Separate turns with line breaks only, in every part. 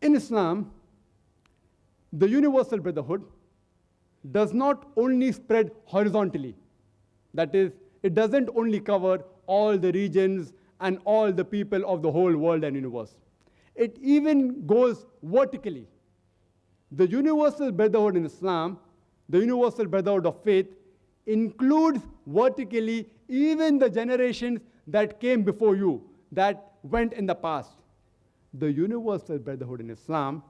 In Islam, the universal brotherhood does not only spread horizontally. That is, it doesn't only cover all the regions and all the people of the whole world and universe. It even goes vertically. The universal brotherhood in Islam, the universal brotherhood of faith, includes vertically even the generations that came before you, that went in the past. The universal brotherhood in Islam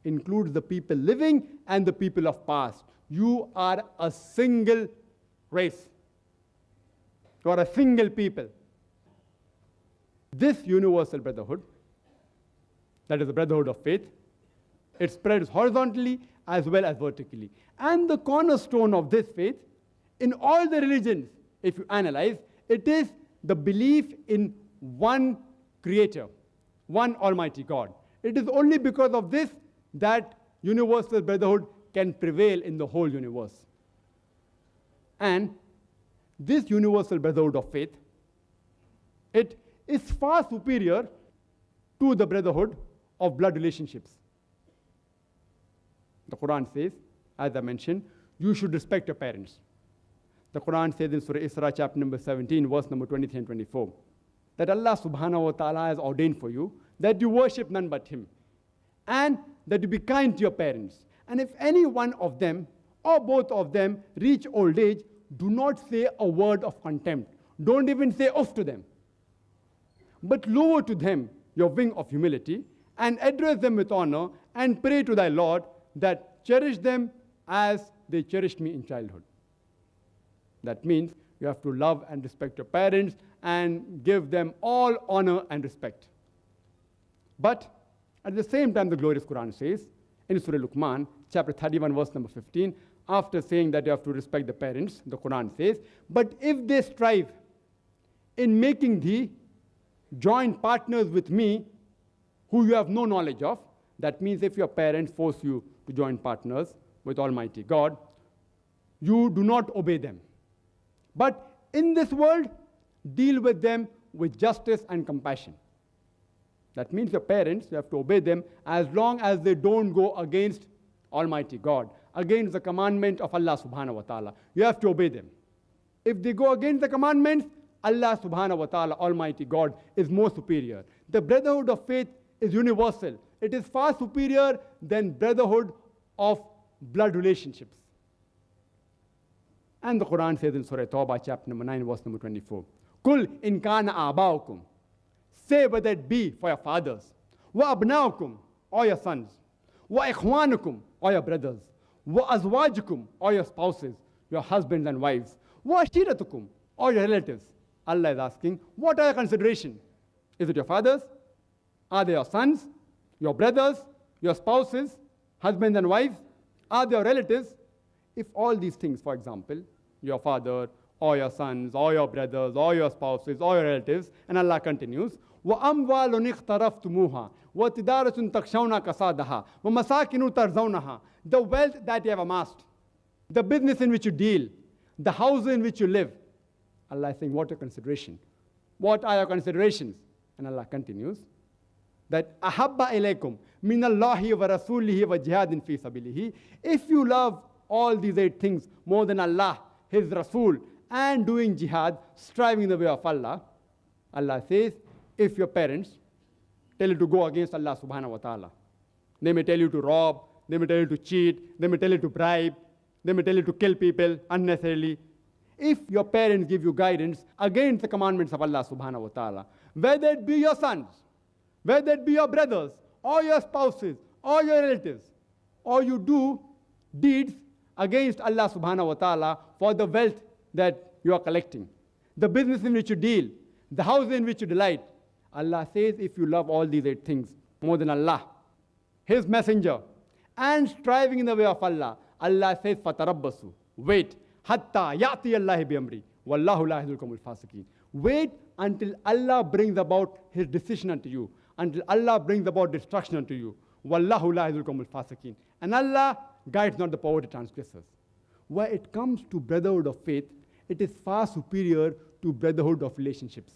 includes the people living and the people of past. You are a single race. You are a single people. This universal brotherhood, that is the brotherhood of faith, it spreads horizontally as well as vertically. And the cornerstone of this faith, in all the religions, if you analyze, it is the belief in one creator, one almighty God. It is only because of this that universal brotherhood can prevail in the whole universe. And this universal brotherhood of faith, it is far superior to the brotherhood of blood relationships. The Quran says, as I mentioned, you should respect your parents. The Quran says in Surah Isra, chapter number 17, verse number 23 and 24, that Allah subhanahu wa ta'ala has ordained for you that you worship none but Him, and that you be kind to your parents. And if any one of them or both of them reach old age, do not say a word of contempt. Don't even say off to them. But lower to them your wing of humility and address them with honor and pray to thy Lord that cherish them as they cherished me in childhood. That means you have to love and respect your parents and give them all honor and respect. But at the same time, the glorious Quran says in Surah Luqman, chapter 31, verse number 15, after saying that you have to respect the parents, the Quran says, but if they strive in making thee joint partners with me, who you have no knowledge of, that means if your parents force you to join partners with Almighty God, you do not obey them. But in this world, deal with them with justice and compassion. That means your parents, you have to obey them as long as they don't go against Almighty God, against the commandment of Allah subhanahu wa ta'ala. You have to obey them. If they go against the commandments, Allah subhanahu wa ta'ala, Almighty God, is more superior. The brotherhood of faith is universal. It is far superior than brotherhood of blood relationships. And the Quran says in Surah Tawbah, chapter number 9, verse number 24, Kul in kana abaukum, say whether it be for your fathers, wa abnaukum, or your sons, wa ikhwanukum, or your brothers, wa azwajukum, or your spouses, your husbands and wives, wa ashiratukum, or your relatives. Allah is asking, what are your considerations? Is it your fathers? Are they your sons, your brothers, your spouses, husbands and wives? Are they your relatives? If all these things, for example, your father, or your sons, or your brothers, or your spouses, or your relatives, and Allah continues, وَأَمْوَالٌ اِخْتَرَفْتُمُوهَا وَتِدَارَةٌ تَخْشَوْنَ كَسَادَهَا وَمَسَاكِنُ تَرْزَوْنَهَا. The wealth that you have amassed, the business in which you deal, the house in which you live. Allah is saying, what are your considerations? What are your considerations? And Allah continues, that أَحَبَّ إِلَيْكُمْ مِنَ اللَّهِ وَرَسُولِهِ وَجِهَادٍ فِي سَبِيلِهِ. If you love all these 8 things more than Allah, His Rasul, and doing jihad, striving in the way of Allah, Allah says, if your parents tell you to go against Allah subhanahu wa ta'ala, they may tell you to rob, they may tell you to cheat, they may tell you to bribe, they may tell you to kill people unnecessarily. If your parents give you guidance against the commandments of Allah subhanahu wa ta'ala, whether it be your sons, whether it be your brothers, or your spouses, or your relatives, or you do deeds against Allah subhanahu wa ta'ala for the wealth that you are collecting, the business in which you deal, the house in which you delight, Allah says, if you love all these 8 things more than Allah, His messenger, and striving in the way of Allah, Allah says, فَتَرَبَّسُوا, wait, حَتَّى يَأْتِيَ اللَّهِ بِأَمْرِهِ وَاللَّهُ لَا يَهْدِي الْقَوْمَ الْفَاسِقِينَ. Wait until Allah brings about His decision unto you, until Allah brings about destruction unto you. وَاللَّهُ لَا يَهْدِي الْقَوْمَ الْفَاسِقِينَ. And Allah guides not the perverted transgressors. Where it comes to brotherhood of faith, it is far superior to brotherhood of relationships.